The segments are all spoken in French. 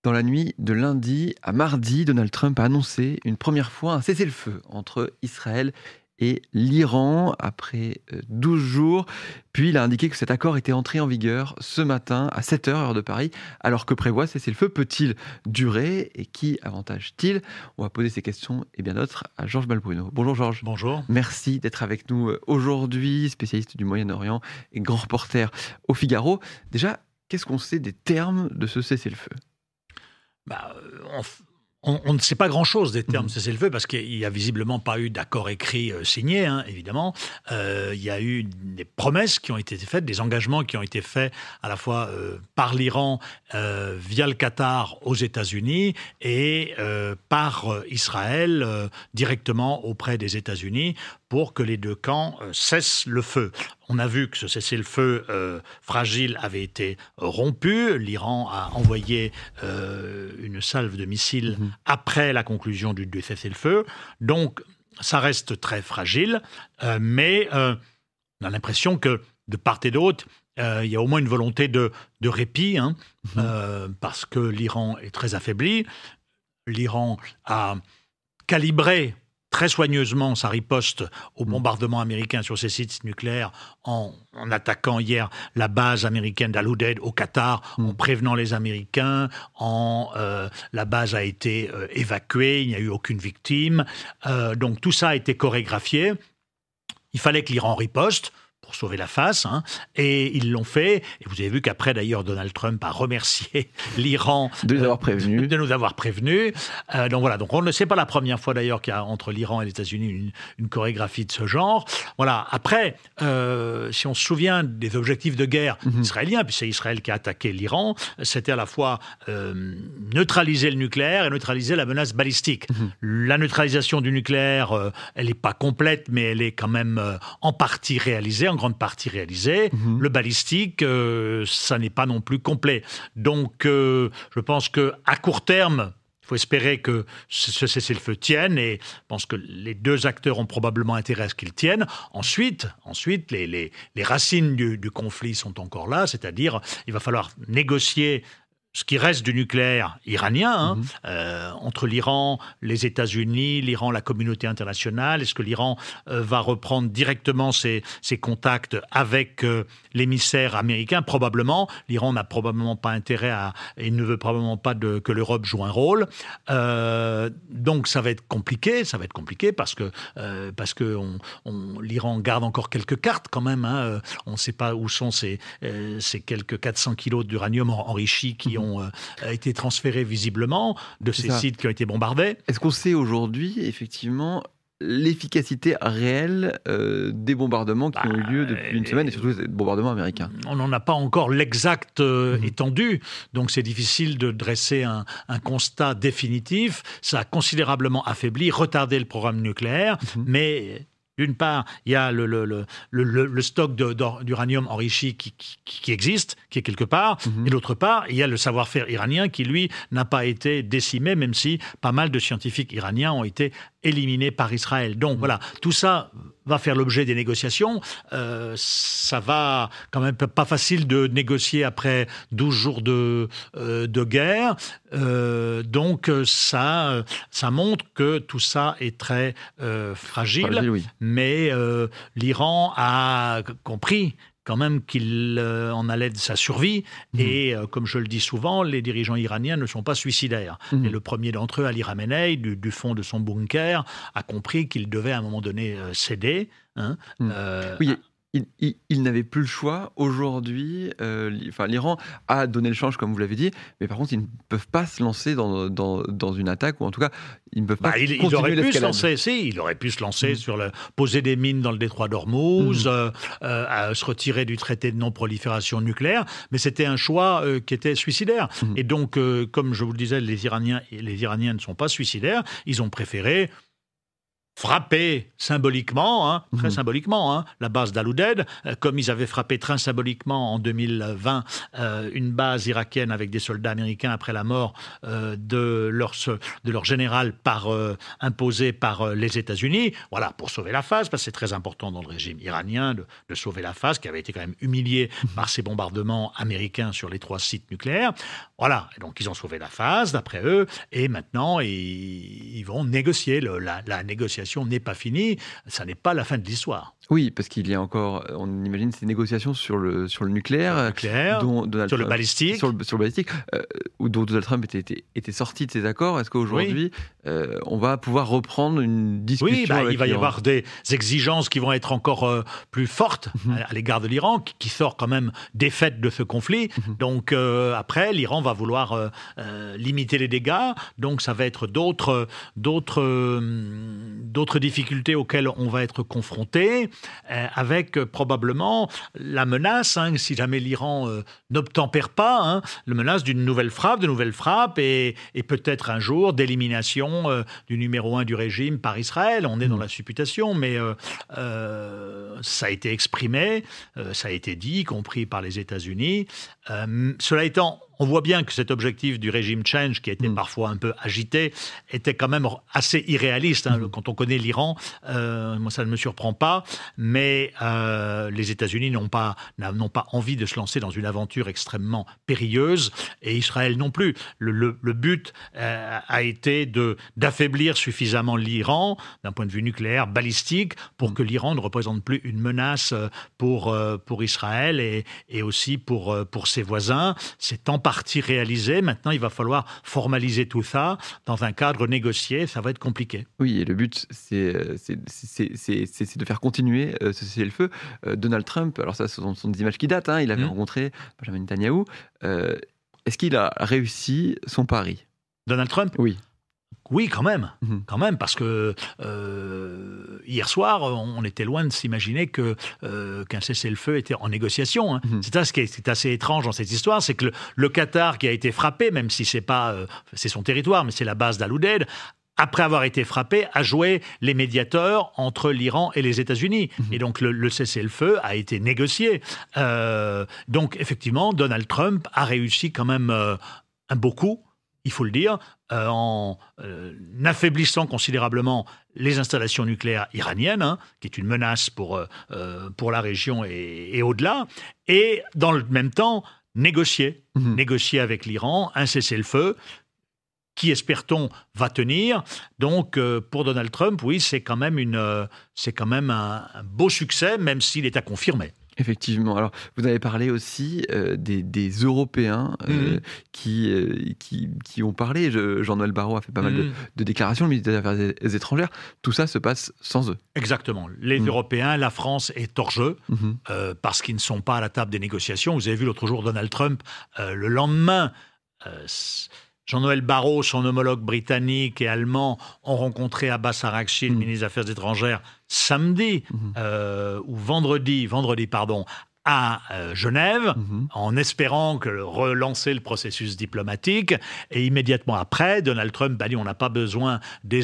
Dans la nuit de lundi à mardi, Donald Trump a annoncé une première fois un cessez-le-feu entre Israël et l'Iran après 12 jours. Puis il a indiqué que cet accord était entré en vigueur ce matin à 7 heures, heure de Paris. Alors que prévoit ce cessez-le-feu peut-il durer et qui avantage-t-il? On va poser ces questions et bien d'autres à Georges Malbruno. Bonjour Georges. Bonjour. Merci d'être avec nous aujourd'hui, spécialiste du Moyen-Orient et grand reporter au Figaro. Déjà, qu'est-ce qu'on sait des termes de ce cessez-le-feu? Bah, on ne sait pas grand-chose des termes Mhm. de cessez-le-feu parce qu'il n'y a visiblement pas eu d'accord écrit signé, évidemment. Il y a eu des promesses qui ont été faites, des engagements qui ont été faits à la fois par l'Iran via le Qatar aux États-Unis et par Israël directement auprès des États-Unis pour que les deux camps cessent le feu. On a vu que ce cessez-le-feu fragile avait été rompu. L'Iran a envoyé une salve de missiles après la conclusion du cessez-le-feu. Donc, ça reste très fragile, mais on a l'impression que de part et d'autre, il y a au moins une volonté de répit, parce que l'Iran est très affaibli. L'Iran a calibré très soigneusement sa riposte au bombardement américain sur ses sites nucléaires en attaquant hier la base américaine d'Al-Udeid au Qatar, en prévenant les Américains, la base a été évacuée, il n'y a eu aucune victime. Donc tout ça a été chorégraphié. Il fallait que l'Iran riposte pour sauver la face, et ils l'ont fait. Et vous avez vu qu'après, d'ailleurs, Donald Trump a remercié l'Iran De les avoir prévenus. de nous avoir prévenus. Donc voilà, donc on ne sait pas la première fois d'ailleurs qu'il y a entre l'Iran et les États-Unis une chorégraphie de ce genre. Voilà. Après, si on se souvient des objectifs de guerre israéliens, puis c'est Israël qui a attaqué l'Iran, c'était à la fois neutraliser le nucléaire et neutraliser la menace balistique. La neutralisation du nucléaire, elle n'est pas complète, mais elle est quand même en partie réalisée, en grande partie réalisée. Le balistique, ça n'est pas non plus complet. Donc, je pense qu'à court terme, il faut espérer que ce cessez-le-feu tienne, et je pense que les deux acteurs ont probablement intérêt à ce qu'il tienne. Ensuite les racines du conflit sont encore là, c'est-à-dire il va falloir négocier ce qui reste du nucléaire iranien, entre l'Iran, les États-Unis, l'Iran, la communauté internationale. Est-ce que l'Iran va reprendre directement ses contacts avec l'émissaire américain? Probablement. L'Iran n'a probablement pas intérêt et ne veut probablement pas que l'Europe joue un rôle. Donc ça va être compliqué parce que l'Iran garde encore quelques cartes quand même. On ne sait pas où sont ces quelques 400 kilos d'uranium enrichi qui ont été transférés visiblement de ces sites qui ont été bombardés. Est-ce qu'on sait aujourd'hui, effectivement, l'efficacité réelle des bombardements qui ont eu lieu depuis une semaine, et surtout des bombardements américains? On n'en a pas encore l'exact étendue, donc c'est difficile de dresser un constat définitif. Ça a considérablement affaibli, retardé le programme nucléaire, mais... D'une part, il y a le stock d'uranium enrichi qui existe, qui est quelque part, et d'autre part, il y a le savoir-faire iranien qui, lui, n'a pas été décimé, même si pas mal de scientifiques iraniens ont été éliminés par Israël. Donc voilà, tout ça va faire l'objet des négociations. Ça va quand même pas facile de négocier après 12 jours de guerre. Donc ça montre que tout ça est très fragile, oui. Mais l'Iran a compris quand même qu'il en allait de sa survie. Et comme je le dis souvent, les dirigeants iraniens ne sont pas suicidaires. Et le premier d'entre eux, Ali Khamenei, du fond de son bunker, a compris qu'il devait à un moment donné céder. Oui, il n'avait plus le choix. Aujourd'hui, l'Iran a donné le change, comme vous l'avez dit, mais par contre, ils ne peuvent pas se lancer dans une attaque, ou en tout cas, ils ne peuvent pas continuer il aurait pu l'escalade. il aurait pu se lancer sur poser des mines dans le détroit d'Ormuz, à se retirer du traité de non-prolifération nucléaire, mais c'était un choix qui était suicidaire. Et donc, comme je vous le disais, les Iraniens ne sont pas suicidaires, ils ont préféré frappé symboliquement, très symboliquement, la base d'Al-Udeid, comme ils avaient frappé très symboliquement en 2020 une base irakienne avec des soldats américains après la mort de leur général imposé par les États-Unis, voilà, pour sauver la face, parce que c'est très important dans le régime iranien de sauver la face, qui avait été quand même humilié par ces bombardements américains sur les 3 sites nucléaires. Voilà, et donc ils ont sauvé la face, d'après eux, et maintenant ils vont négocier. La négociation n'est pas finie, ça n'est pas la fin de l'histoire. Oui, parce qu'il y a encore, on imagine, ces négociations sur le nucléaire, dont sur le balistique, sur le balistique, dont Donald Trump était sorti de ces accords. Est-ce qu'aujourd'hui, on va pouvoir reprendre une discussion il va y avoir des exigences qui vont être encore plus fortes à l'égard de l'Iran, qui sort quand même défaite de ce conflit. Donc après, l'Iran va vouloir limiter les dégâts. Donc ça va être d'autres difficultés auxquelles on va être confronté, avec probablement la menace, si jamais l'Iran n'obtempère pas, la menace d'une nouvelle frappe, et peut-être un jour d'élimination du numéro 1 du régime par Israël. On est dans la supputation, mais ça a été exprimé, ça a été dit, y compris par les États-Unis. Cela étant, on voit bien que cet objectif du régime change, qui était parfois un peu agité, était quand même assez irréaliste. Quand on connaît l'Iran, moi ça ne me surprend pas, mais les États-Unis n'ont pas envie de se lancer dans une aventure extrêmement périlleuse, et Israël non plus. Le but a été d'affaiblir suffisamment l'Iran, d'un point de vue nucléaire, balistique, pour que l'Iran ne représente plus une menace pour Israël et aussi pour ses voisins. C'est en partie réalisé. Maintenant, il va falloir formaliser tout ça dans un cadre négocié. Ça va être compliqué. Oui, et le but, c'est de faire continuer ce cessez-le-feu. Donald Trump, alors ça, ce sont des images qui datent, il avait rencontré Benjamin Netanyahou. Est-ce qu'il a réussi son pari ? Donald Trump ? Oui, quand même, parce que hier soir, on était loin de s'imaginer qu'un cessez-le-feu était en négociation. C'est ça ce qui est assez étrange dans cette histoire, c'est que le Qatar, qui a été frappé, même si c'est son territoire, mais c'est la base d'Al-Udeid, après avoir été frappé, a joué les médiateurs entre l'Iran et les États-Unis. Et donc, le cessez-le-feu a été négocié. Donc, effectivement, Donald Trump a réussi quand même un beau coup, il faut le dire, en affaiblissant considérablement les installations nucléaires iraniennes, qui est une menace pour la région et au-delà, et dans le même temps, négocier avec l'Iran un cessez-le-feu qui, espère-t-on, va tenir. Donc, pour Donald Trump, oui, c'est quand même un beau succès, même s'il est à confirmer. Effectivement. Alors, vous avez parlé aussi des Européens qui ont parlé. Jean-Noël Barrot a fait pas mal de déclarations, le ministre des Affaires étrangères. Tout ça se passe sans eux. Exactement. Les Européens, la France est hors jeu parce qu'ils ne sont pas à la table des négociations. Vous avez vu l'autre jour Donald Trump, le lendemain... Jean-Noël Barrot, son homologue britannique et allemand, ont rencontré Abbas Araghchi, le ministre des Affaires étrangères, samedi ou vendredi, à Genève, en espérant relancer le processus diplomatique. Et immédiatement après, Donald Trump a dit on n'a pas besoin des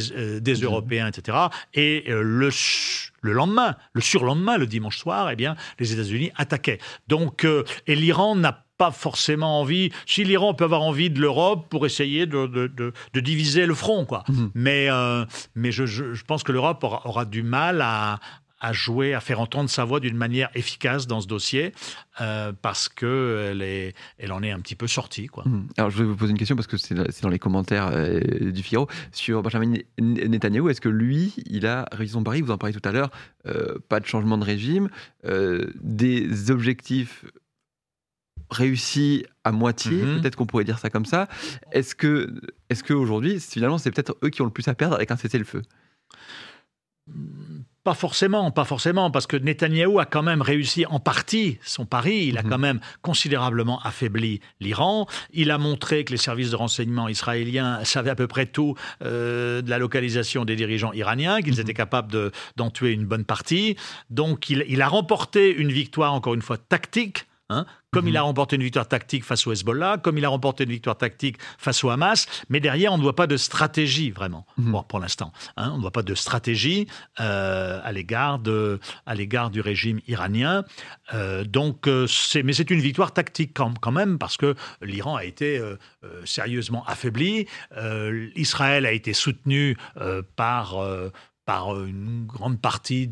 Européens, etc. Et le surlendemain, le dimanche soir, les États-Unis attaquaient. Donc, et l'Iran n'a pas forcément envie. Si l'Iran peut avoir envie de l'Europe pour essayer de diviser le front, quoi. Mais je pense que l'Europe aura du mal à faire entendre sa voix d'une manière efficace dans ce dossier, parce qu'elle en est un petit peu sortie, quoi. Alors, je vais vous poser une question, parce que c'est dans les commentaires du Figaro, sur Benjamin Netanyahou. Est-ce que lui, il a réussi son pari ? Vous en parliez tout à l'heure, pas de changement de régime, des objectifs réussi à moitié, peut-être qu'on pourrait dire ça comme ça. Est-ce que aujourd'hui, finalement, c'est peut-être eux qui ont le plus à perdre avec un cessez-le-feu ? Pas forcément, parce que Netanyahou a quand même réussi en partie son pari. Il a quand même considérablement affaibli l'Iran. Il a montré que les services de renseignement israéliens savaient à peu près tout de la localisation des dirigeants iraniens, qu'ils étaient capables d'en tuer une bonne partie. Donc il a remporté une victoire, encore une fois, tactique, hein, comme il a remporté une victoire tactique face au Hezbollah, comme il a remporté une victoire tactique face au Hamas, mais derrière, on ne voit pas de stratégie, vraiment, bon, pour l'instant. Hein, on ne voit pas de stratégie à l'égard du régime iranien. Mais c'est une victoire tactique quand même, parce que l'Iran a été sérieusement affaibli. Israël a été soutenu par une grande partie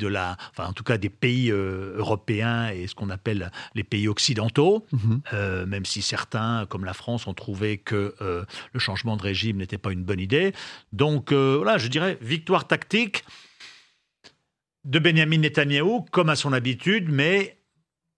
en tout cas des pays européens et ce qu'on appelle les pays occidentaux, même si certains, comme la France, ont trouvé que le changement de régime n'était pas une bonne idée. Donc voilà, je dirais victoire tactique de Benyamin Netanyahou, comme à son habitude, mais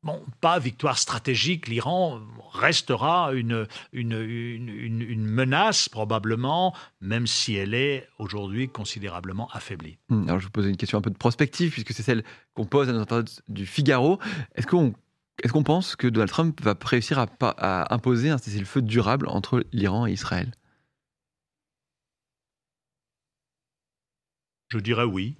bon, pas victoire stratégique. L'Iran restera une menace, probablement, même si elle est aujourd'hui considérablement affaiblie. Alors, je vous pose une question un peu de prospective, puisque c'est celle qu'on pose à nos internautes du Figaro. Est-ce qu'on pense que Donald Trump va réussir à imposer un cessez-le-feu durable entre l'Iran et Israël? Je dirais oui.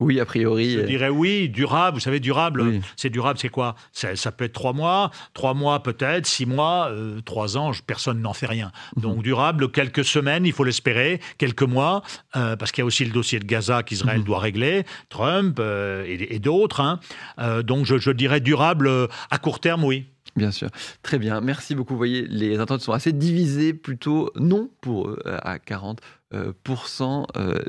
Oui, a priori. Je dirais oui, durable. Vous savez, durable, oui. C'est durable, c'est quoi? Ça peut être 3 mois peut-être, 6 mois, 3 ans, personne n'en fait rien. Donc durable, quelques semaines, il faut l'espérer, quelques mois, parce qu'il y a aussi le dossier de Gaza qu'Israël doit régler, Trump et d'autres. Hein. Donc je dirais durable à court terme, oui. Bien sûr. Très bien. Merci beaucoup. Vous voyez, les internautes sont assez divisés, plutôt non pour eux, à 40%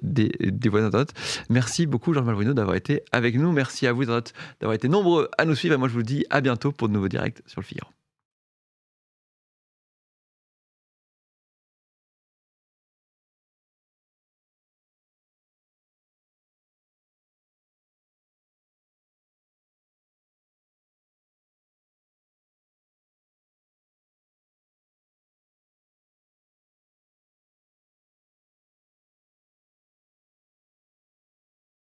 des voix d'internautes. Merci beaucoup, Georges Malbruno, d'avoir été avec nous. Merci à vous, internautes, d'avoir été nombreux à nous suivre. Et moi, je vous dis à bientôt pour de nouveaux directs sur le Figaro.